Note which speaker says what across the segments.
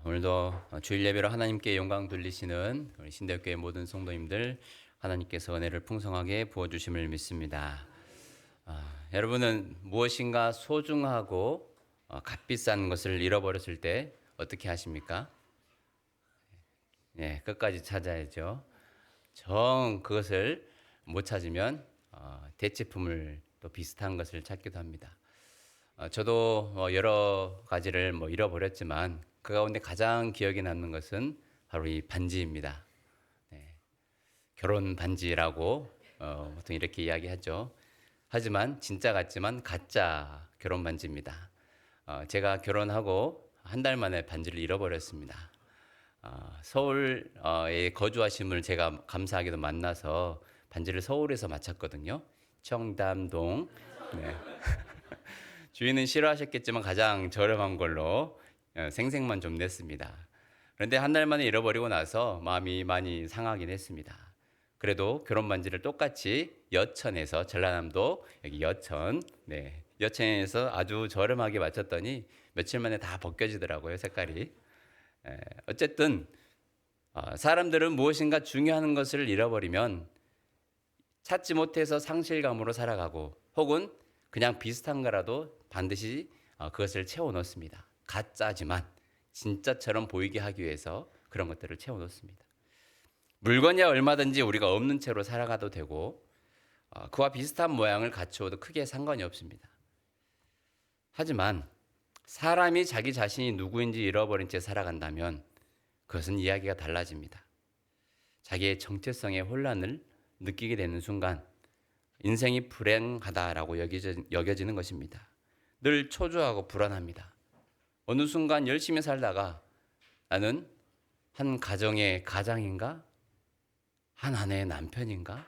Speaker 1: 오늘도 주일 예배로 하나님께 영광 돌리시는 우리 신대교회 모든 성도님들 하나님께서 은혜를 풍성하게 부어주심을 믿습니다. 여러분은 무엇인가 소중하고 값비싼 것을 잃어버렸을 때 어떻게 하십니까? 네, 끝까지 찾아야죠. 정 그것을 못 찾으면 대체품을 또 비슷한 것을 찾기도 합니다. 저도 여러 가지를 잃어버렸지만 그 가운데 가장 기억에 남는 것은 바로 이 반지입니다. 네, 결혼 반지라고 보통 이렇게 이야기하죠. 하지만 진짜 같지만 가짜 결혼 반지입니다. 제가 결혼하고 한 달 만에 반지를 잃어버렸습니다. 서울에 거주하신 분을 제가 감사하게도 만나서 반지를 서울에서 마쳤거든요. 청담동. 네. 주인은 싫어하셨겠지만 가장 저렴한 걸로 생색만 좀 냈습니다. 그런데 한 달 만에 잃어버리고 나서 마음이 많이 상하긴 했습니다. 그래도 결혼 반지를 똑같이 여천에서, 전라남도 여기 여천, 네, 여천에서 아주 저렴하게 맞췄더니 며칠 만에 다 벗겨지더라고요, 색깔이. 어쨌든 사람들은 무엇인가 중요한 것을 잃어버리면 찾지 못해서 상실감으로 살아가고, 혹은 그냥 비슷한 거라도 반드시 그것을 채워 넣습니다. 가짜지만 진짜처럼 보이게 하기 위해서 그런 것들을 채워 넣습니다. 물건이야 얼마든지 우리가 없는 채로 살아가도 되고, 그와 비슷한 모양을 갖추어도 크게 상관이 없습니다. 하지만 사람이 자기 자신이 누구인지 잃어버린 채 살아간다면 그것은 이야기가 달라집니다. 자기의 정체성의 혼란을 느끼게 되는 순간 인생이 불행하다라고 여겨지는 것입니다. 늘 초조하고 불안합니다. 어느 순간 열심히 살다가 나는 한 가정의 가장인가? 한 아내의 남편인가?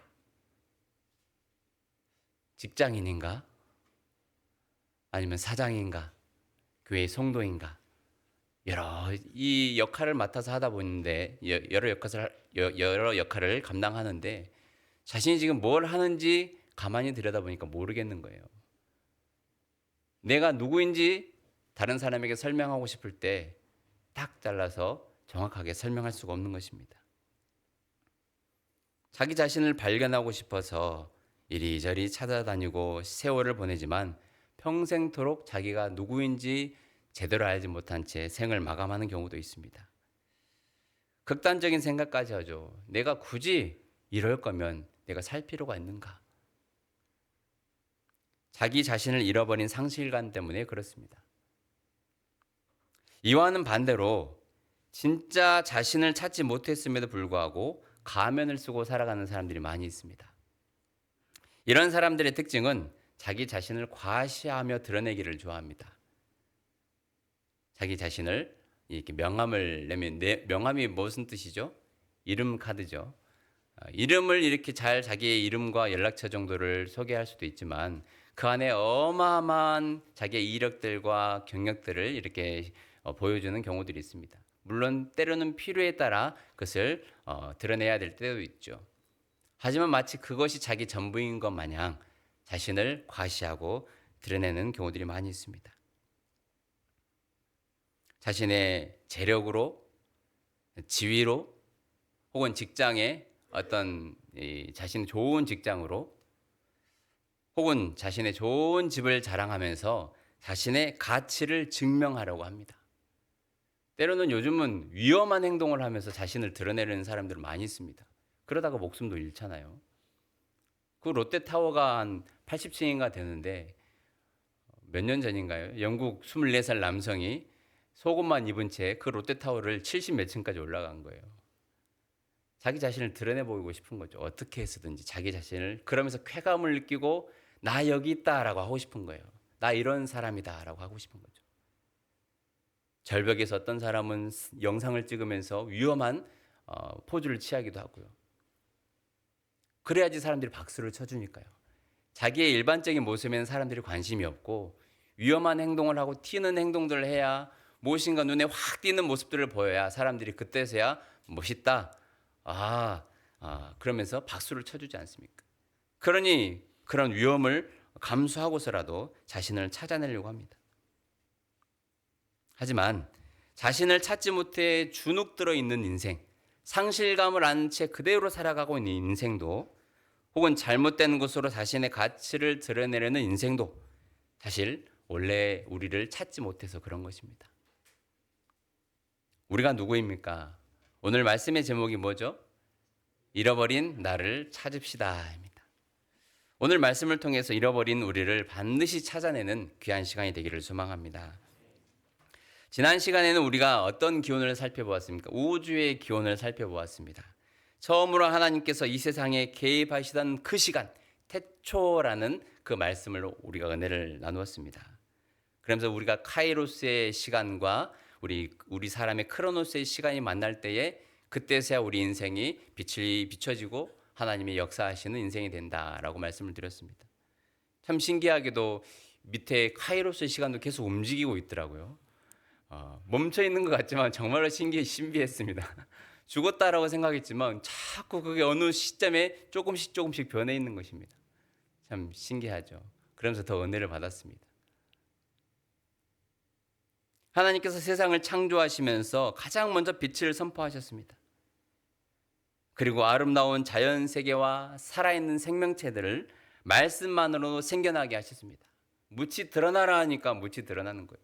Speaker 1: 직장인인가? 아니면 사장인가? 교회의 성도인가? 이 역할을 맡아서 하다 보는데 여러 역할을 감당하는데 자신이 지금 뭘 하는지 가만히 들여다보니까 모르겠는 거예요. 내가 누구인지 다른 사람에게 설명하고 싶을 때 딱 잘라서 정확하게 설명할 수가 없는 것입니다. 자기 자신을 발견하고 싶어서 이리저리 찾아다니고 세월을 보내지만 평생토록 자기가 누구인지 제대로 알지 못한 채 생을 마감하는 경우도 있습니다. 극단적인 생각까지 하죠. 내가 굳이 이럴 거면 내가 살 필요가 있는가? 자기 자신을 잃어버린 상실감 때문에 그렇습니다. 이와는 반대로 진짜 자신을 찾지 못했음에도 불구하고 가면을 쓰고 살아가는 사람들이 많이 있습니다. 이런 사람들의 특징은 자기 자신을 과시하며 드러내기를 좋아합니다. 자기 자신을 이렇게 명함을 내면, 명함이 무슨 뜻이죠? 이름 카드죠. 이름을 이렇게 잘 자기의 이름과 연락처 정도를 소개할 수도 있지만 그 안에 어마어마한 자기의 이력들과 경력들을 이렇게 보여주는 경우들이 있습니다. 물론 때로는 필요에 따라 그것을 드러내야 될 때도 있죠. 하지만 마치 그것이 자기 전부인 것 마냥 자신을 과시하고 드러내는 경우들이 많이 있습니다. 자신의 재력으로, 지위로, 혹은 직장에 어떤 자신 좋은 직장으로, 혹은 자신의 좋은 집을 자랑하면서 자신의 가치를 증명하려고 합니다. 때로는 요즘은 위험한 행동을 하면서 자신을 드러내는 사람들을 많이 있습니다. 그러다가 목숨도 잃잖아요. 그 롯데타워가 한 80층인가 되는데 몇 년 전인가요? 영국 24살 남성이 속옷만 입은 채 그 롯데타워를 70 몇 층까지 올라간 거예요. 자기 자신을 드러내 보이고 싶은 거죠. 어떻게 해서든지 자기 자신을, 그러면서 쾌감을 느끼고 나 여기 있다라고 하고 싶은 거예요. 나 이런 사람이다라고 하고 싶은 거죠. 절벽에서 어떤 사람은 영상을 찍으면서 위험한 포즈를 취하기도 하고요. 그래야지 사람들이 박수를 쳐주니까요. 자기의 일반적인 모습에는 사람들이 관심이 없고 위험한 행동을 하고 튀는 행동들을 해야, 무엇인가 눈에 확 띄는 모습들을 보여야 사람들이 그때서야 멋있다. 그러면서 박수를 쳐주지 않습니까? 그러니 그런 위험을 감수하고서라도 자신을 찾아내려고 합니다. 하지만 자신을 찾지 못해 주눅 들어 있는 인생, 상실감을 안 채 그대로 살아가고 있는 인생도, 혹은 잘못된 것으로 자신의 가치를 드러내려는 인생도 사실 원래 우리를 찾지 못해서 그런 것입니다. 우리가 누구입니까? 오늘 말씀의 제목이 뭐죠? 잃어버린 나를 찾읍시다입니다. 오늘 말씀을 통해서 잃어버린 우리를 반드시 찾아내는 귀한 시간이 되기를 소망합니다. 지난 시간에는 우리가 어떤 기원을 살펴보았습니까? 우주의 기원을 살펴보았습니다. 처음으로 하나님께서 이 세상에 개입하시던 그 시간, 태초라는 그 말씀을 우리가 은혜를 나누었습니다. 그러면서 우리가 카이로스의 시간과 우리 사람의 크로노스의 시간이 만날 때에 그때서야 우리 인생이 빛이 비춰지고 하나님이 역사하시는 인생이 된다라고 말씀을 드렸습니다. 참 신기하게도 밑에 카이로스의 시간도 계속 움직이고 있더라고요. 멈춰 있는 것 같지만 정말로 신비했습니다. 죽었다라고 생각했지만 자꾸 그게 어느 시점에 조금씩 변해 있는 것입니다. 참 신기하죠. 그러면서 더 은혜를 받았습니다. 하나님께서 세상을 창조하시면서 가장 먼저 빛을 선포하셨습니다. 그리고 아름다운 자연 세계와 살아있는 생명체들을 말씀만으로 생겨나게 하셨습니다. 묻이 드러나라 하니까 묻이 드러나는 거예요.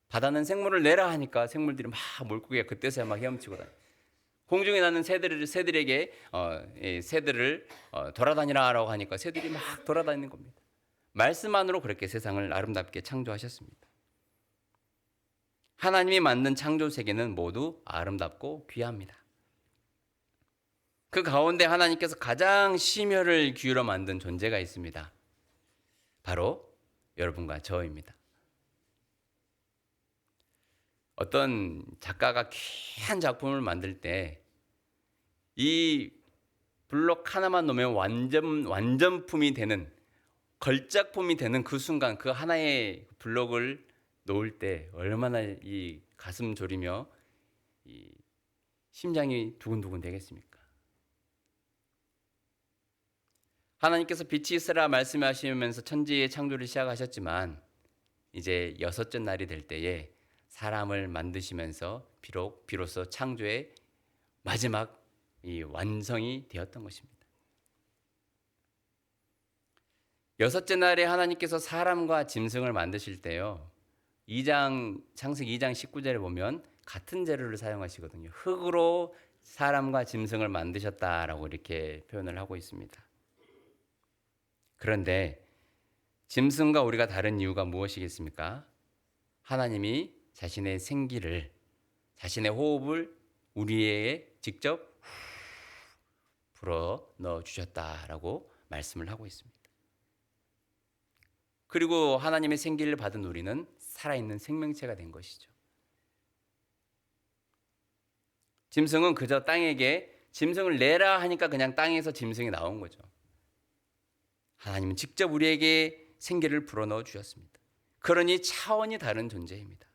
Speaker 1: 바다는 생물을 내라 하니까 생물들이 막 물고기가 그때서야 막 헤엄치고 다녀요. 공중에 나는 새들에게 새들을 돌아다니라라고 하니까 새들이 막 돌아다니는 겁니다. 말씀만으로 그렇게 세상을 아름답게 창조하셨습니다. 하나님이 만든 창조 세계는 모두 아름답고 귀합니다. 그 가운데 하나님께서 가장 심혈을 기울여 만든 존재가 있습니다. 바로 여러분과 저입니다. 어떤 작가가 귀한 작품을 만들 때 이 블록 하나만 놓으면 완전품이 되는, 걸작품이 되는 그 순간, 그 하나의 블록을 놓을 때 얼마나 이 가슴 졸이며 이 심장이 두근두근 되겠습니까? 하나님께서 빛이 있으라 말씀하시면서 천지의 창조를 시작하셨지만 이제 여섯째 날이 될 때에 사람을 만드시면서 비로소 창조의 마지막 이 완성이 되었던 것입니다. 여섯째 날에 하나님께서 사람과 짐승을 만드실 때요, 창세기 2장 19절에 보면 같은 재료를 사용하시거든요. 흙으로 사람과 짐승을 만드셨다라고 이렇게 표현을 하고 있습니다. 그런데 짐승과 우리가 다른 이유가 무엇이겠습니까? 하나님이 자신의 생기를, 자신의 호흡을 우리에게 직접 불어 넣어 주셨다라고 말씀을 하고 있습니다. 그리고 하나님의 생기를 받은 우리는 살아있는 생명체가 된 것이죠. 짐승은 그저 땅에게 짐승을 내라 하니까 그냥 땅에서 짐승이 나온 거죠. 하나님은 직접 우리에게 생기를 불어넣어 주셨습니다. 그러니 차원이 다른 존재입니다.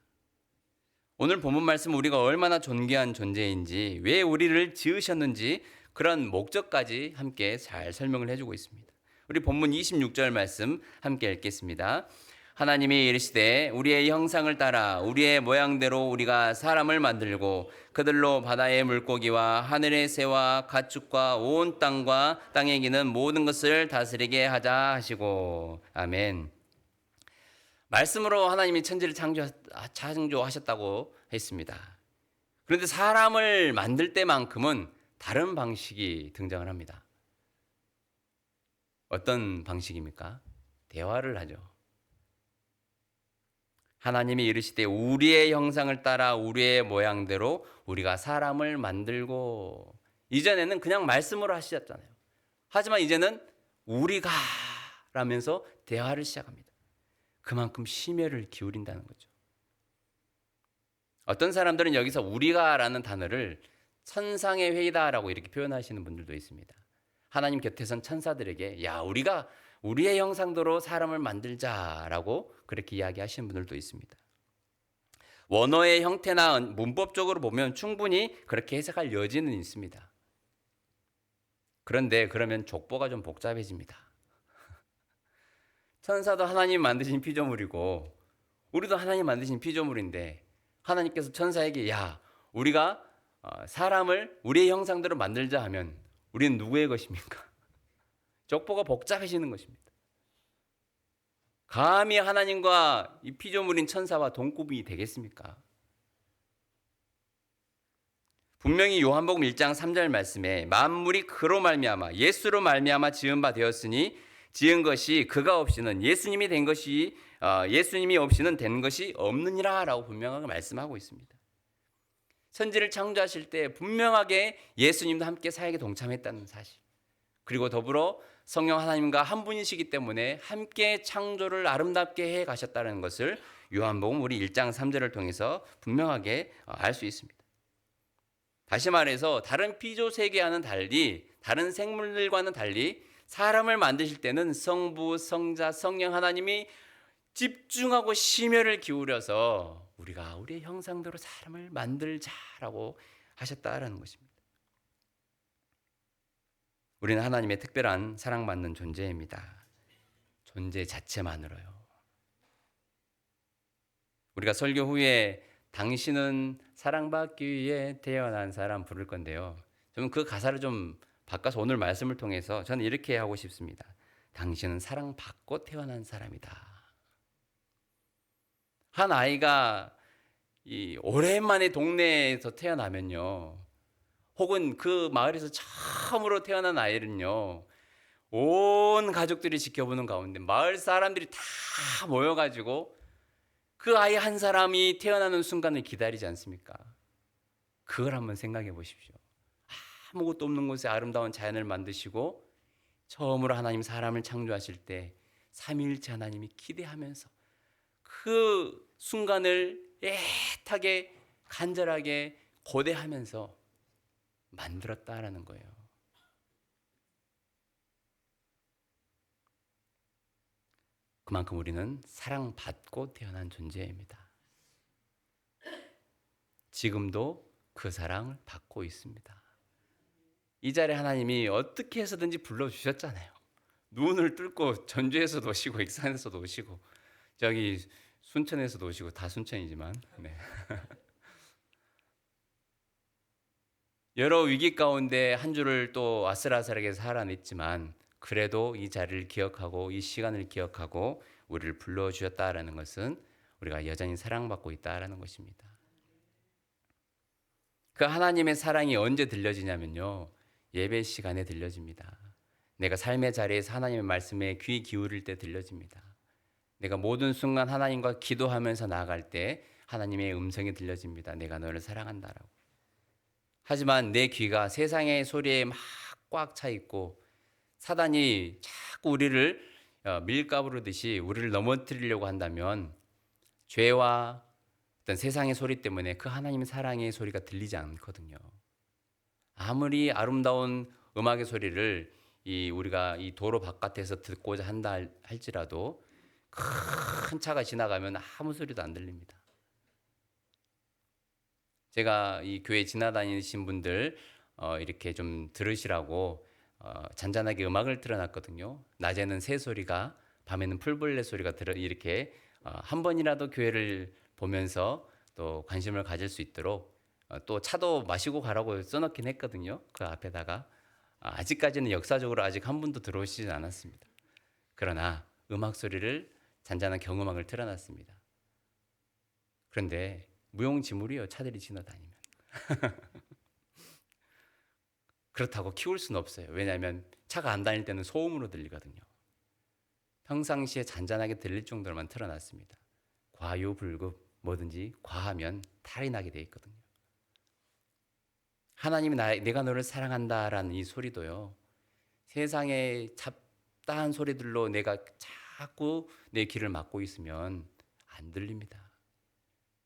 Speaker 1: 오늘 본문 말씀 우리가 얼마나 존귀한 존재인지, 왜 우리를 지으셨는지 그런 목적까지 함께 잘 설명을 해주고 있습니다. 우리 본문 26절 말씀 함께 읽겠습니다. 하나님이 이르시되 우리의 형상을 따라 우리의 모양대로 우리가 사람을 만들고 그들로 바다의 물고기와 하늘의 새와 가축과 온 땅과 땅에 기는 모든 것을 다스리게 하자 하시고. 아멘. 말씀으로 하나님이 천지를 창조하셨다고 했습니다. 그런데 사람을 만들 때만큼은 다른 방식이 등장을 합니다. 어떤 방식입니까? 대화를 하죠. 하나님이 이르시되 우리의 형상을 따라 우리의 모양대로 우리가 사람을 만들고. 이전에는 그냥 말씀으로 하셨잖아요. 하지만 이제는 우리가 라면서 대화를 시작합니다. 그만큼 심혈을 기울인다는 거죠. 어떤 사람들은 여기서 우리가라는 단어를 천상의 회의다라고 이렇게 표현하시는 분들도 있습니다. 하나님 곁에선 천사들에게 야, 우리가 우리의 형상대로 사람을 만들자라고 그렇게 이야기하시는 분들도 있습니다. 원어의 형태나 문법적으로 보면 충분히 그렇게 해석할 여지는 있습니다. 그런데 그러면 족보가 좀 복잡해집니다. 천사도 하나님 만드신 피조물이고 우리도 하나님 만드신 피조물인데 하나님께서 천사에게 야, 우리가 사람을 우리의 형상대로 만들자 하면 우리는 누구의 것입니까? 족보가 복잡해지는 것입니다. 감히 하나님과 이 피조물인 천사와 동급이 되겠습니까? 분명히 요한복음 1장 3절 말씀에 만물이 그로 말미암아 예수로 말미암아 지은 바 되었으니 지은 것이 그가 없이는 예수님이 된 것이 예수님이 없이는 된 것이 없느니라라고 분명하게 말씀하고 있습니다. 천지를 창조하실 때 분명하게 예수님도 함께 사역에 동참했다는 사실, 그리고 더불어 성령 하나님과 한 분이시기 때문에 함께 창조를 아름답게 해 가셨다는 것을 요한복음 우리 1장 3절을 통해서 분명하게 알 수 있습니다. 다시 말해서 다른 피조 세계와는 달리, 다른 생물들과는 달리 사람을 만드실 때는 성부, 성자, 성령 하나님이 집중하고 심혈을 기울여서 우리가 우리의 형상대로 사람을 만들자라고 하셨다라는 것입니다. 우리는 하나님의 특별한 사랑받는 존재입니다. 존재 자체만으로요. 우리가 설교 후에 당신은 사랑받기 위해 태어난 사람 부를 건데요. 저는 그 가사를 좀 바꿔서 오늘 말씀을 통해서 저는 이렇게 하고 싶습니다. 당신은 사랑받고 태어난 사람이다. 한 아이가 오랜만에 동네에서 태어나면요, 혹은 그 마을에서 처음으로 태어난 아이는요, 온 가족들이 지켜보는 가운데 마을 사람들이 다 모여가지고 그 아이 한 사람이 태어나는 순간을 기다리지 않습니까? 그걸 한번 생각해 보십시오. 아무것도 없는 곳에 아름다운 자연을 만드시고 처음으로 하나님 사람을 창조하실 때 삼위일체 하나님이 기대하면서 그 순간을 애타게 간절하게 고대하면서 만들었다라는 거예요. 그만큼 우리는 사랑받고 태어난 존재입니다. 지금도 그 사랑을 받고 있습니다. 이 자리에 하나님이 어떻게 해서든지 불러주셨잖아요. 눈을 뚫고 전주에서도 오시고 익산에서도 오시고 저기 순천에서도 오시고, 다 순천이지만 네. 여러 위기 가운데 한 주를 또 아슬아슬하게 살아냈지만 그래도 이 자리를 기억하고 이 시간을 기억하고 우리를 불러주셨다라는 것은 우리가 여전히 사랑받고 있다라는 것입니다. 그 하나님의 사랑이 언제 들려지냐면요, 예배 시간에 들려집니다. 내가 삶의 자리에서 하나님의 말씀에 귀 기울일 때 들려집니다. 내가 모든 순간 하나님과 기도하면서 나아갈 때 하나님의 음성이 들려집니다. 내가 너를 사랑한다라고. 하지만 내 귀가 세상의 소리에 막 꽉 차 있고 사단이 자꾸 우리를 밀가부르듯이 우리를 넘어뜨리려고 한다면 죄와 어떤 세상의 소리 때문에 그 하나님의 사랑의 소리가 들리지 않거든요. 아무리 아름다운 음악의 소리를 우리가 이 도로 바깥에서 듣고자 한다 할지라도 큰 차가 지나가면 아무 소리도 안 들립니다. 제가 이 교회 지나다니신 분들 이렇게 좀 들으시라고 잔잔하게 음악을 틀어놨거든요. 낮에는 새 소리가, 밤에는 풀벌레 소리가 이렇게 한 번이라도 교회를 보면서 또 관심을 가질 수 있도록 또 차도 마시고 가라고 써놓긴 했거든요. 그 앞에다가 아직까지는 역사적으로 아직 한 분도 들어오시진 않았습니다. 그러나 음악 소리를, 잔잔한 경음악을 틀어놨습니다. 그런데 무용지물이에요. 차들이 지나다니면. 그렇다고 키울 수는 없어요. 왜냐하면 차가 안 다닐 때는 소음으로 들리거든요. 평상시에 잔잔하게 들릴 정도로만 틀어놨습니다. 과유불급, 뭐든지 과하면 탈이 나게 돼 있거든요. 하나님이 내가 너를 사랑한다라는 이 소리도요, 세상의 잡다한 소리들로 내가 자꾸 내 귀를 막고 있으면 안 들립니다.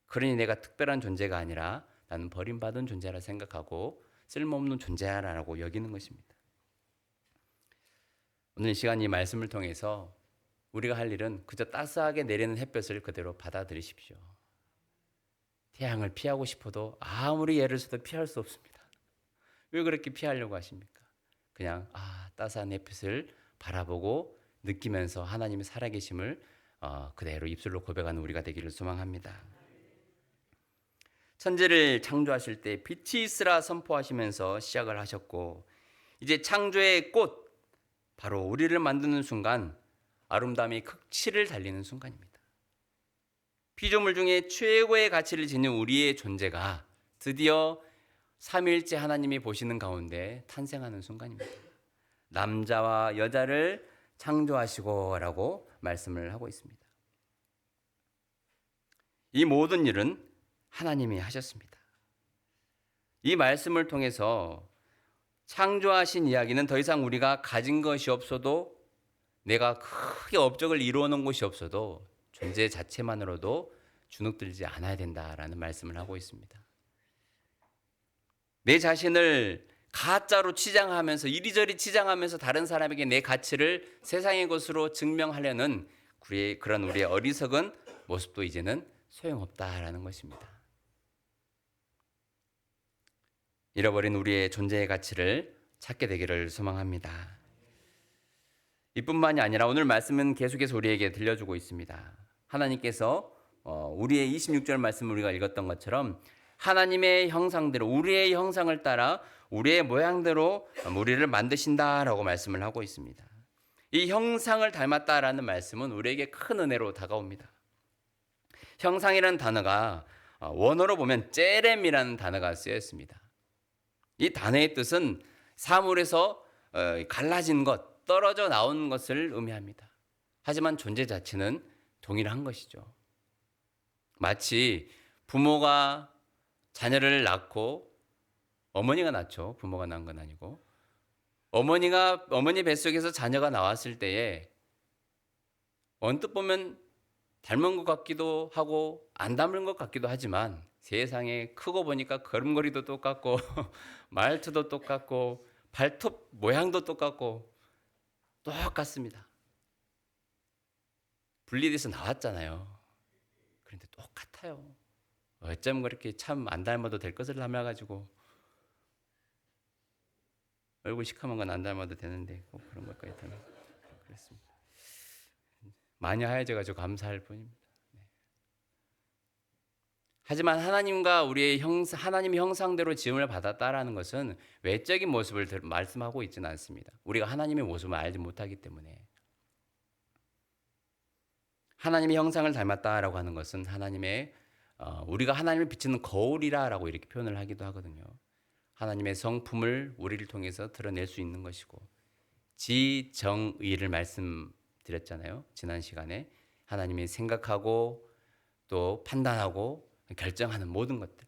Speaker 1: 그러니 내가 특별한 존재가 아니라 나는 버림받은 존재라 생각하고 쓸모없는 존재라고 여기는 것입니다. 오늘 이 시간 이 말씀을 통해서 우리가 할 일은 그저 따스하게 내리는 햇볕을 그대로 받아들이십시오. 태양을 피하고 싶어도 아무리 애를 써도 피할 수 없습니다. 왜 그렇게 피하려고 하십니까? 그냥 따스한 햇빛을 바라보고 느끼면서 하나님의 살아계심을 그대로 입술로 고백하는 우리가 되기를 소망합니다. 천지를 창조하실 때 빛이 있으라 선포하시면서 시작을 하셨고, 이제 창조의 꽃, 바로 우리를 만드는 순간 아름다움이 극치를 달리는 순간입니다. 피조물 중에 최고의 가치를 지닌 우리의 존재가 드디어 삼위일체 하나님이 보시는 가운데 탄생하는 순간입니다. 남자와 여자를 창조하시고 라고 말씀을 하고 있습니다. 이 모든 일은 하나님이 하셨습니다. 이 말씀을 통해서 창조하신 이야기는 더 이상 우리가 가진 것이 없어도, 내가 크게 업적을 이루어 놓은 것이 없어도 존재 자체만으로도 주눅들지 않아야 된다라는 말씀을 하고 있습니다. 내 자신을 가짜로 치장하면서, 이리저리 치장하면서 다른 사람에게 내 가치를 세상의 것으로 증명하려는 그런 우리의 어리석은 모습도 이제는 소용없다라는 것입니다. 잃어버린 우리의 존재의 가치를 찾게 되기를 소망합니다. 이뿐만이 아니라 오늘 말씀은 계속해서 우리에게 들려주고 있습니다. 하나님께서 우리의 26절 말씀을 우리가 읽었던 것처럼 하나님의 형상대로, 우리의 형상을 따라 우리의 모양대로 우리를 만드신다라고 말씀을 하고 있습니다. 이 형상을 닮았다라는 말씀은 우리에게 큰 은혜로 다가옵니다. 형상이라는 단어가 원어로 보면 째렘이라는 단어가 쓰여 있습니다. 이 단어의 뜻은 사물에서 갈라진 것, 떨어져 나온 것을 의미합니다. 하지만 존재 자체는 동일한 것이죠. 마치 부모가 자녀를 낳고, 어머니가 낳죠. 부모가 낳은 건 아니고, 어머니 뱃속에서 자녀가 나왔을 때에 언뜻 보면 닮은 것 같기도 하고 안 닮은 것 같기도 하지만, 세상에 크고 보니까 걸음걸이도 똑같고 말투도 똑같고 발톱 모양도 똑같고 똑같습니다. 분리돼서 나왔잖아요. 그런데 똑같아요. 어쩜 그렇게 참 안 닮아도 될 것을 닮아가지고, 얼굴 시커먼 건 안 닮아도 되는데 꼭 그런 것까지 닮아. 그렇습니다. 많이 하얘져가지고 감사할 뿐입니다. 네. 하지만 하나님과 우리의 하나님의 형상대로 지음을 받았다라는 것은 외적인 모습을 말씀하고 있지는 않습니다. 우리가 하나님의 모습을 알지 못하기 때문에. 하나님의 형상을 닮았다라고 하는 것은 우리가 하나님을 비추는 거울이라고 이렇게 표현을 하기도 하거든요. 하나님의 성품을 우리를 통해서 드러낼 수 있는 것이고, 지정의를 말씀드렸잖아요. 지난 시간에 하나님이 생각하고 또 판단하고 결정하는 모든 것들,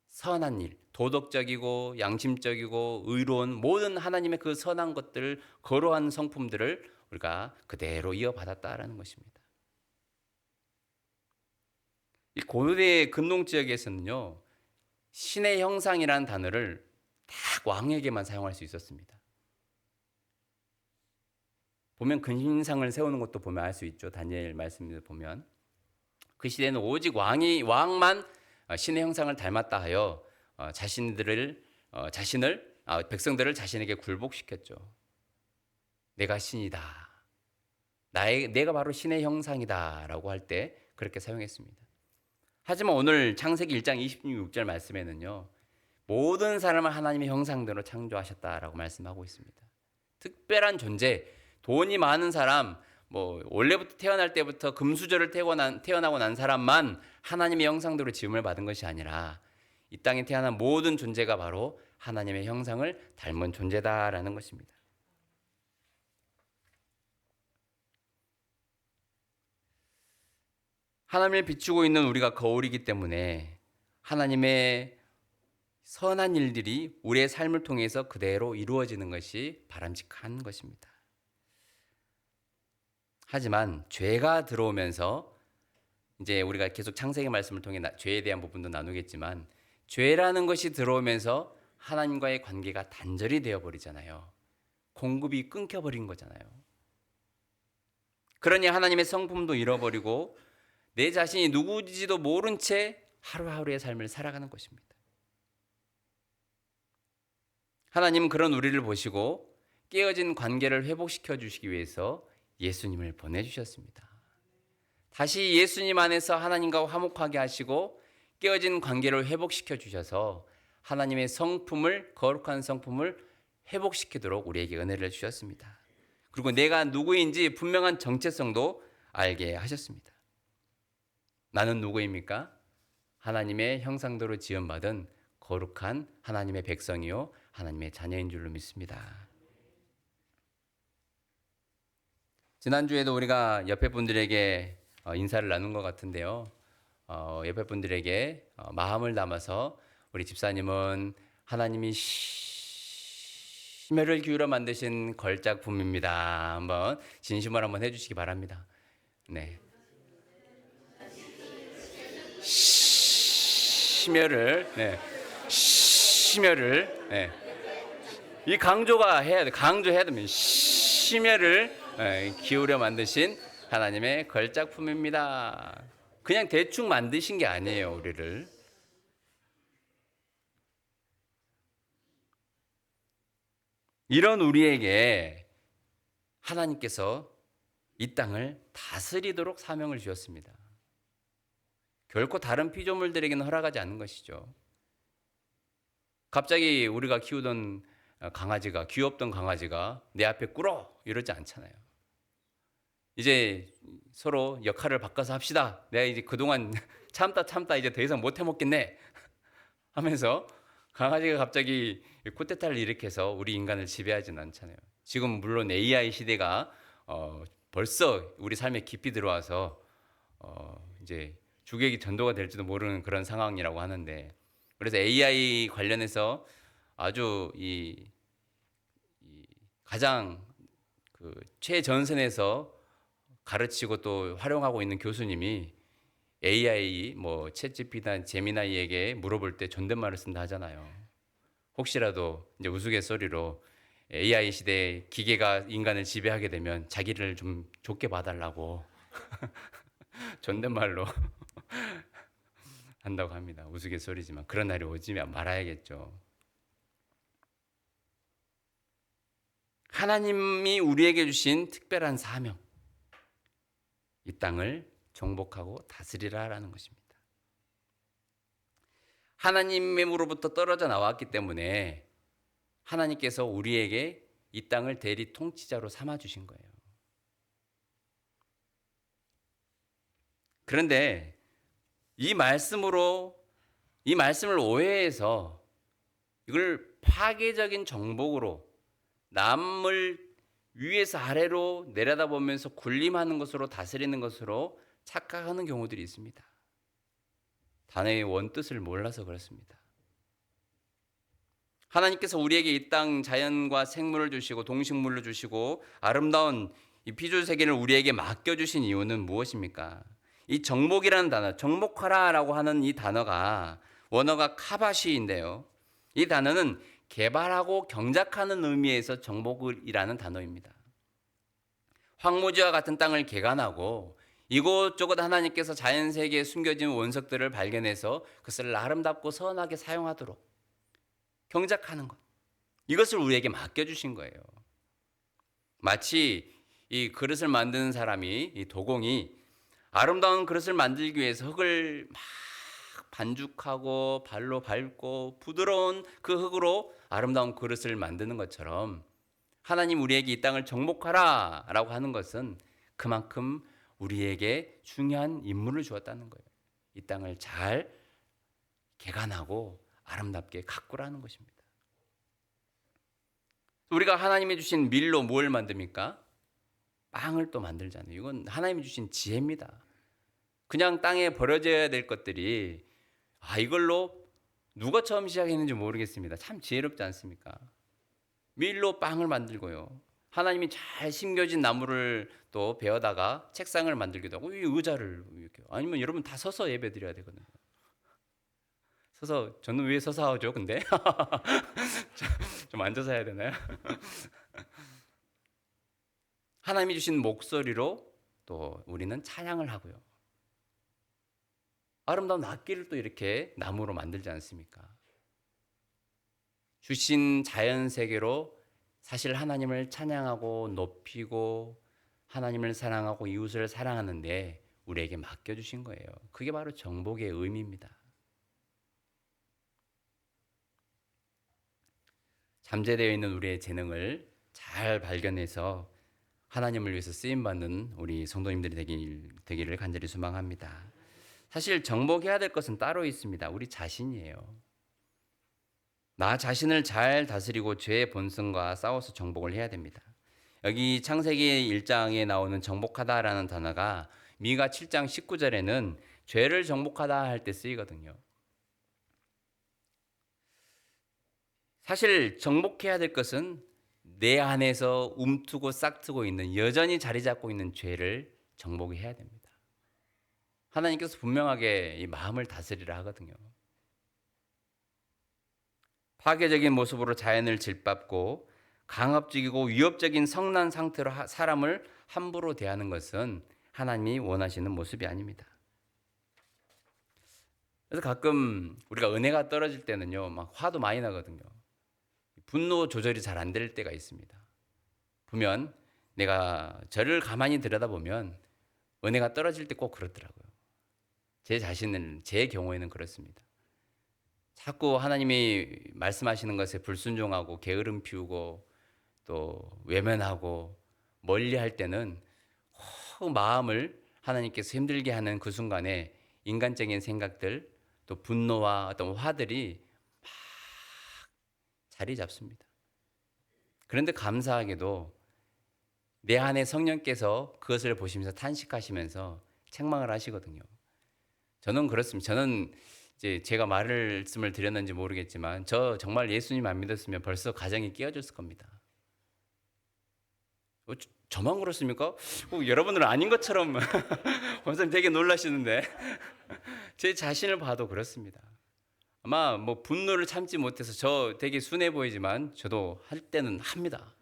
Speaker 1: 선한 일, 도덕적이고 양심적이고 의로운 모든 하나님의 그 선한 것들, 거룩한 성품들을 우리가 그대로 이어받았다라는 것입니다. 이 고대 근동 지역에서는요, 신의 형상이라는 단어를 딱 왕에게만 사용할 수 있었습니다. 보면 근신상을 세우는 것도 보면 알 수 있죠. 다니엘 말씀을 보면 그 시대는 오직 왕만 신의 형상을 닮았다 하여 백성들을 자신에게 굴복시켰죠. 내가 신이다. 내가 바로 신의 형상이다라고 할 때 그렇게 사용했습니다. 하지만 오늘 창세기 1장 26절 말씀에는요, 모든 사람을 하나님의 형상대로 창조하셨다라고 말씀하고 있습니다. 특별한 존재, 돈이 많은 사람, 원래부터 태어날 때부터 금수저를 태어나고 난 사람만 하나님의 형상대로 지음을 받은 것이 아니라 이 땅에 태어난 모든 존재가 바로 하나님의 형상을 닮은 존재다라는 것입니다. 하나님을 비추고 있는 우리가 거울이기 때문에 하나님의 선한 일들이 우리의 삶을 통해서 그대로 이루어지는 것이 바람직한 것입니다. 하지만 죄가 들어오면서, 이제 우리가 계속 창세기 말씀을 통해 죄에 대한 부분도 나누겠지만, 죄라는 것이 들어오면서 하나님과의 관계가 단절이 되어버리잖아요. 공급이 끊겨버린 거잖아요. 그러니 하나님의 성품도 잃어버리고 내 자신이 누구인지도 모른 채 하루하루의 삶을 살아가는 것입니다. 하나님은 그런 우리를 보시고 깨어진 관계를 회복시켜 주시기 위해서 예수님을 보내주셨습니다. 다시 예수님 안에서 하나님과 화목하게 하시고 깨어진 관계를 회복시켜 주셔서 하나님의 성품을, 거룩한 성품을 회복시키도록 우리에게 은혜를 주셨습니다. 그리고 내가 누구인지 분명한 정체성도 알게 하셨습니다. 나는 누구입니까? 하나님의 형상대로 지음받은 거룩한 하나님의 백성이요 하나님의 자녀인 줄로 믿습니다. 지난주에도 우리가 옆에 분들에게 인사를 나눈 것 같은데요. 옆에 분들에게 마음을 담아서 우리 집사님은 하나님이 심혈을 기울여 만드신 걸작품입니다. 한번 진심으로 한번 해주시기 바랍니다. 네. 심혈을, 네. 심혈을, 네. 이 강조가 해야 돼. 강조해야 되면 심혈을 기울여 만드신 하나님의 걸작품입니다. 그냥 대충 만드신 게 아니에요, 우리를. 이런 우리에게 하나님께서 이 땅을 다스리도록 사명을 주셨습니다. 결코 다른 피조물들에게는 허락하지 않는 것이죠. 갑자기 우리가 키우던 강아지가, 귀엽던 강아지가 내 앞에 꿇어 이러지 않잖아요. 이제 서로 역할을 바꿔서 합시다. 내가 이제 그동안 참다 이제 더 이상 못 해먹겠네 하면서 강아지가 갑자기 쿠데타를 일으켜서 우리 인간을 지배하지는 않잖아요. 지금 물론 AI 시대가 벌써 우리 삶에 깊이 들어와서 이제 주객이 전도가 될지도 모르는 그런 상황이라고 하는데, 그래서 AI 관련해서 아주 이 가장 그 최전선에서 가르치고 또 활용하고 있는 교수님이 AI 뭐 챗GPT나 제미나이에게 물어볼 때 존댓말을 쓴다 하잖아요. 혹시라도 이제 우스갯소리로 AI 시대에 기계가 인간을 지배하게 되면 자기를 좀 좋게 봐달라고 존댓말로 한다고 합니다. 우스갯소리지만 그런 날이 오지 말아야겠죠. 하나님이 우리에게 주신 특별한 사명, 이 땅을 정복하고 다스리라라는 것입니다. 하나님으로부터 떨어져 나왔기 때문에 하나님께서 우리에게 이 땅을 대리 통치자로 삼아 주신 거예요. 그런데 이 말씀을 오해해서 이걸 파괴적인 정복으로 남을 위에서 아래로 내려다보면서 군림하는 것으로, 다스리는 것으로 착각하는 경우들이 있습니다. 단어의 원뜻을 몰라서 그렇습니다. 하나님께서 우리에게 이 땅 자연과 생물을 주시고 동식물을 주시고 아름다운 이 피조 세계를 우리에게 맡겨주신 이유는 무엇입니까? 이 정복이라는 단어, 정복하라라고 하는 이 단어가 원어가 카바시인데요. 이 단어는 개발하고 경작하는 의미에서 정복이라는 단어입니다. 황무지와 같은 땅을 개간하고 이곳저곳 하나님께서 자연세계에 숨겨진 원석들을 발견해서 그것을 아름답고 선하게 사용하도록 경작하는 것, 이것을 우리에게 맡겨주신 거예요. 마치 이 그릇을 만드는 사람이, 이 도공이 아름다운 그릇을 만들기 위해서 흙을 막 반죽하고 발로 밟고 부드러운 그 흙으로 아름다운 그릇을 만드는 것처럼 하나님 우리에게 이 땅을 정복하라 라고 하는 것은 그만큼 우리에게 중요한 임무를 주었다는 거예요. 이 땅을 잘 개간하고 아름답게 가꾸라는 것입니다. 우리가 하나님이 주신 밀로 뭘 만듭니까? 빵을 또 만들잖아요. 이건 하나님이 주신 지혜입니다. 그냥 땅에 버려져야 될 것들이 이걸로 누가 처음 시작했는지 모르겠습니다. 참 지혜롭지 않습니까? 밀로 빵을 만들고요. 하나님이 잘 심겨진 나무를 또 베어다가 책상을 만들기도 하고, 이 의자를 이렇게, 아니면 여러분 다 서서 예배 드려야 되거든요. 서서, 저는 왜 서서 하죠 근데? 좀 앉아서 해야 되나요? 하나님이 주신 목소리로 또 우리는 찬양을 하고요. 아름다운 악기를 또 이렇게 나무로 만들지 않습니까? 주신 자연 세계로 사실 하나님을 찬양하고 높이고 하나님을 사랑하고 이웃을 사랑하는데 우리에게 맡겨주신 거예요. 그게 바로 정복의 의미입니다. 잠재되어 있는 우리의 재능을 잘 발견해서 하나님을 위해서 쓰임받는 우리 성도님들이 되기를 간절히 소망합니다. 사실 정복해야 될 것은 따로 있습니다. 우리 자신이에요. 나 자신을 잘 다스리고 죄의 본성과 싸워서 정복을 해야 됩니다. 여기 창세기 1장에 나오는 정복하다라는 단어가 미가 7장 19절에는 죄를 정복하다 할 때 쓰이거든요. 사실 정복해야 될 것은 내 안에서 움트고 싹트고 있는, 여전히 자리 잡고 있는 죄를 정복해야 됩니다. 하나님께서 분명하게 이 마음을 다스리라 하거든요. 파괴적인 모습으로 자연을 짓밟고 강압적이고 위협적인 성난 상태로 사람을 함부로 대하는 것은 하나님이 원하시는 모습이 아닙니다. 그래서 가끔 우리가 은혜가 떨어질 때는요, 막 화도 많이 나거든요. 분노 조절이 잘 안 될 때가 있습니다. 보면 내가 저를 가만히 들여다보면 은혜가 떨어질 때 꼭 그렇더라고요. 제 경우에는 그렇습니다. 자꾸 하나님이 말씀하시는 것에 불순종하고 게으름 피우고 또 외면하고 멀리할 때는 마음을 하나님께서 힘들게 하는 그 순간에 인간적인 생각들, 또 분노와 어떤 화들이 막 자리 잡습니다. 그런데 감사하게도 내 안에 성령께서 그것을 보시면서 탄식하시면서 책망을 하시거든요. 저는 그렇습니다. 저는 이제 제가 말씀을 드렸는지 모르겠지만 저 정말 예수님 안 믿었으면 벌써 가정이 깨어졌을 겁니다. 저만 그렇습니까? 여러분들은 아닌 것처럼 원사님 되게 놀라시는데 제 자신을 봐도 그렇습니다. 아마 뭐 분노를 참지 못해서 저 되게 순해 보이지만 저도 할 때는 합니다.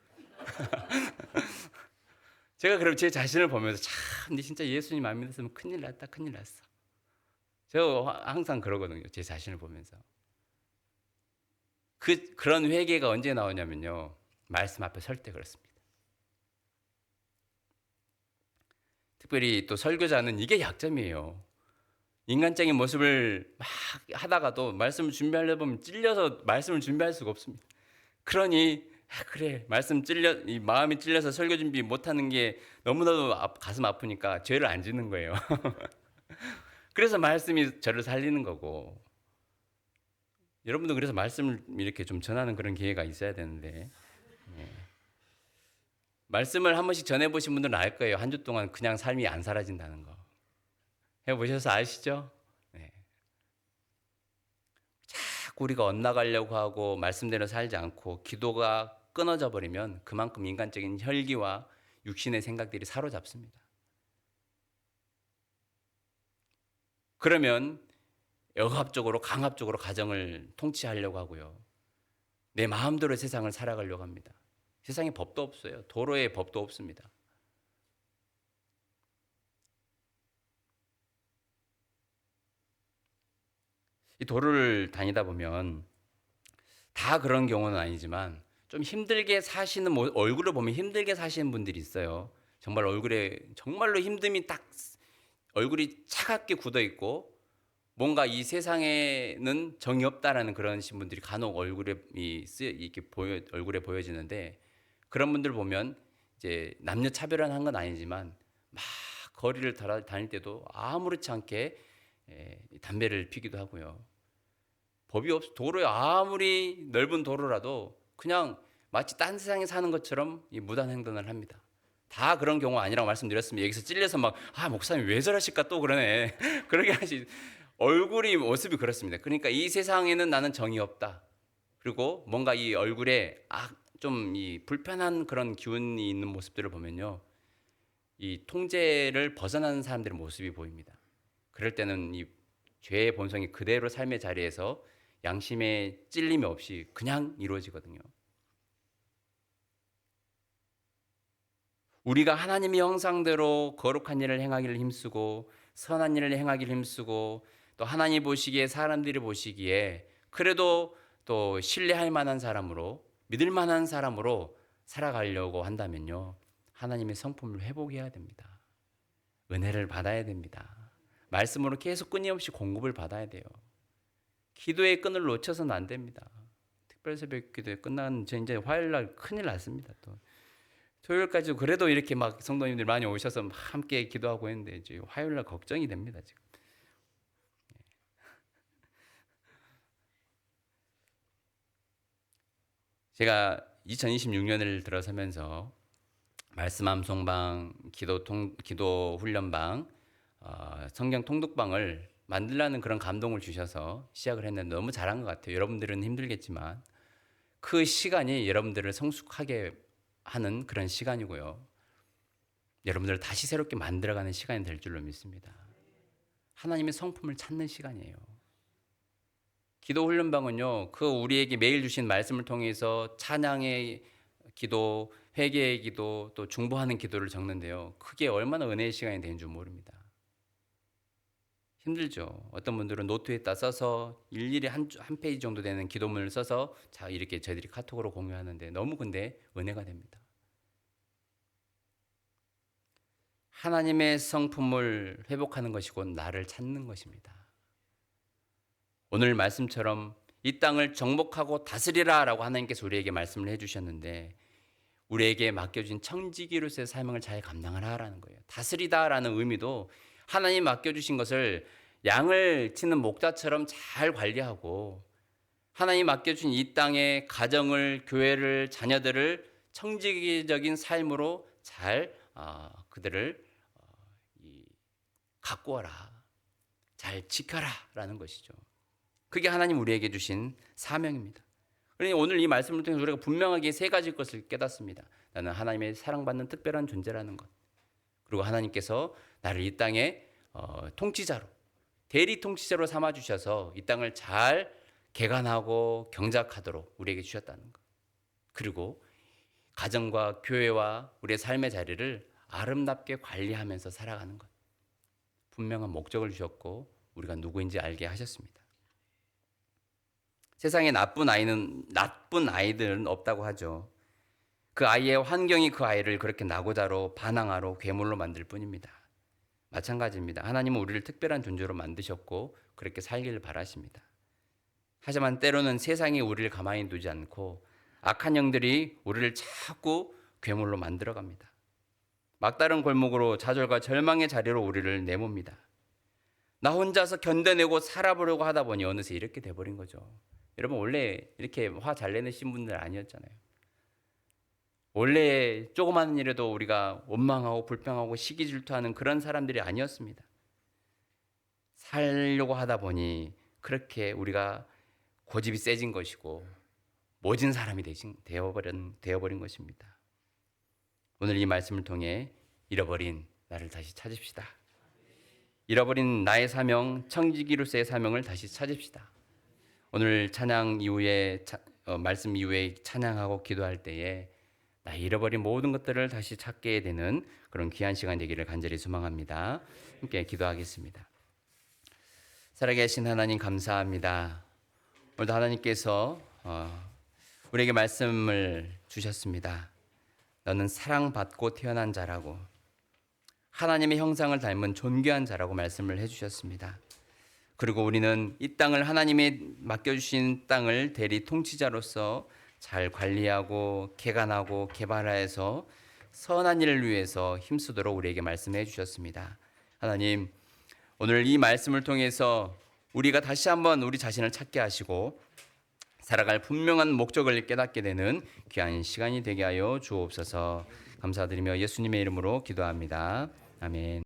Speaker 1: 제가 그럼 제 자신을 보면서 참, 근데 진짜 예수님 안 믿었으면 큰일 났다, 큰일 났어. 저 항상 그러거든요. 제 자신을 보면서. 그런 회개가 언제 나오냐면요, 말씀 앞에 설 때 그렇습니다. 특별히 또 설교자는 이게 약점이에요. 인간적인 모습을 막 하다가도 말씀을 준비하려다 보면 찔려서 말씀을 준비할 수가 없습니다. 그러니 그래, 이 마음이 찔려서 설교 준비 못하는 게 너무나도 가슴 아프니까 죄를 안 짓는 거예요. 그래서 말씀이 저를 살리는 거고, 여러분도 그래서 말씀을 이렇게 좀 전하는 그런 기회가 있어야 되는데, 말씀을 한 번씩 전해보신 분들은 알 거예요. 한 주 동안 그냥 삶이 안 사라진다는 거. 해보셔서 아시죠? 네. 자꾸 우리가 엇나가려고 하고 말씀대로 살지 않고 기도가 끊어져 버리면 그만큼 인간적인 혈기와 육신의 생각들이 사로잡습니다. 그러면 억압적으로 강압적으로 가정을 통치하려고 하고요. 내 마음대로 세상을 살아가려고 합니다. 세상에 법도 없어요. 도로에 법도 없습니다. 이 도로를 다니다 보면 다 그런 경우는 아니지만 좀 힘들게 사시는, 얼굴을 보면 힘들게 사시는 분들이 있어요. 정말 얼굴에 정말로 힘듦이 딱 얼굴이 차갑게 굳어 있고 뭔가 이 세상에는 정이 없다라는 그런 분들이 간혹 얼굴에 보여지는데, 그런 분들 보면 이제 남녀 차별한 건 아니지만 막 거리를 다닐 때도 아무렇지 않게 담배를 피기도 하고요. 법이 도로에 아무리 넓은 도로라도 그냥 마치 딴 세상에 사는 것처럼 이 무단 횡단을 합니다. 다 그런 경우 아니라고 말씀드렸습니다. 여기서 찔려서 목사님 왜 저러실까 또 그러네. 그러게 얼굴이 모습이 그렇습니다. 그러니까 이 세상에는 나는 정이 없다. 그리고 뭔가 이 얼굴에 좀 이 불편한 그런 기운이 있는 모습들을 보면요, 이 통제를 벗어나는 사람들의 모습이 보입니다. 그럴 때는 이 죄의 본성이 그대로 삶의 자리에서 양심의 찔림이 없이 그냥 이루어지거든요. 우리가 하나님의 형상대로 거룩한 일을 행하기를 힘쓰고 선한 일을 행하기를 힘쓰고 또 하나님 보시기에, 사람들이 보시기에 그래도 또 신뢰할 만한 사람으로, 믿을 만한 사람으로 살아가려고 한다면요, 하나님의 성품을 회복해야 됩니다. 은혜를 받아야 됩니다. 말씀으로 계속 끊임없이 공급을 받아야 돼요. 기도의 끈을 놓쳐서는 안 됩니다. 특별새벽 기도에 끝난 저 이제 화요일 날 큰일 났습니다. 또 토요일까지 그래도 이렇게 막 성도님들이 많이 오셔서 막 함께 기도하고 했는데 이제 화요일 날 걱정이 됩니다, 지금. 제가 2026년을 들어서면서 말씀 암송방, 기도 훈련방, 성경 통독방을 만들라는 그런 감동을 주셔서 시작을 했는데 너무 잘한 것 같아요. 여러분들은 힘들겠지만 그 시간이 여러분들을 성숙하게 하는 그런 시간이고요. 여러분들을 다시 새롭게 만들어가는 시간이 될 줄로 믿습니다. 하나님의 성품을 찾는 시간이에요. 기도 훈련방은요, 그 우리에게 매일 주신 말씀을 통해서 찬양의 기도, 회개의 기도, 또 중보하는 기도를 적는데요. 그게 얼마나 은혜의 시간이 되는 줄 모릅니다. 힘들죠. 어떤 분들은 노트에다 써서 일일이 한 페이지 정도 되는 기도문을 써서 자 이렇게 저희들이 카톡으로 공유하는데 너무 근데 은혜가 됩니다. 하나님의 성품을 회복하는 것이 곧 나를 찾는 것입니다. 오늘 말씀처럼 이 땅을 정복하고 다스리라 라고 하나님께서 우리에게 말씀을 해주셨는데 우리에게 맡겨진 청지기로서의 사명을 잘 감당하라라는 거예요. 다스리다라는 의미도 하나님 맡겨주신 것을 양을 치는 목자처럼 잘 관리하고 하나님 맡겨준 이 땅의 가정을, 교회를, 자녀들을 청지기적인 삶으로 잘 그들을 가꾸어라, 잘 지켜라라는 것이죠. 그게 하나님 우리에게 주신 사명입니다. 그러니 오늘 이 말씀을 통해서 우리가 분명하게 세 가지 것을 깨닫습니다. 나는 하나님의 사랑받는 특별한 존재라는 것. 그리고 하나님께서 나를 이 땅의 통치자로, 대리 통치자로 삼아주셔서 이 땅을 잘 개간하고 경작하도록 우리에게 주셨다는 것. 그리고 가정과 교회와 우리의 삶의 자리를 아름답게 관리하면서 살아가는 것. 분명한 목적을 주셨고 우리가 누구인지 알게 하셨습니다. 세상에 나쁜 아이들은 없다고 하죠. 그 아이의 환경이 그 아이를 그렇게 낙오자로 반항아로 괴물로 만들 뿐입니다. 마찬가지입니다. 하나님은 우리를 특별한 존재로 만드셨고 그렇게 살기를 바라십니다. 하지만 때로는 세상이 우리를 가만히 두지 않고 악한 영들이 우리를 자꾸 괴물로 만들어갑니다. 막다른 골목으로 좌절과 절망의 자리로 우리를 내몹니다. 나 혼자서 견뎌내고 살아보려고 하다 보니 어느새 이렇게 돼버린 거죠. 여러분 원래 이렇게 화 잘 내는 분들 아니었잖아요. 원래 조그마한 일에도 우리가 원망하고 불평하고 시기 질투하는 그런 사람들이 아니었습니다. 살려고 하다 보니 그렇게 우리가 고집이 세진 것이고 모진 사람이 되어버린 것입니다. 오늘 이 말씀을 통해 잃어버린 나를 다시 찾읍시다. 잃어버린 나의 사명, 청지기로서의 사명을 다시 찾읍시다. 오늘 찬양 이후에 말씀 이후에 찬양하고 기도할 때에 나 잃어버린 모든 것들을 다시 찾게 되는 그런 귀한 시간 되기를 간절히 소망합니다. 함께 기도하겠습니다. 살아계신 하나님 감사합니다. 오늘도 하나님께서 우리에게 말씀을 주셨습니다. 너는 사랑받고 태어난 자라고 하나님의 형상을 닮은 존귀한 자라고 말씀을 해주셨습니다. 그리고 우리는 이 땅을 하나님의 맡겨주신 땅을 대리 통치자로서 잘 관리하고 개간하고 개발하여서 선한 일을 위해서 힘쓰도록 우리에게 말씀해 주셨습니다. 하나님, 오늘 이 말씀을 통해서 우리가 다시 한번 우리 자신을 찾게 하시고 살아갈 분명한 목적을 깨닫게 되는 귀한 시간이 되게 하여 주옵소서. 감사드리며 예수님의 이름으로 기도합니다. 아멘.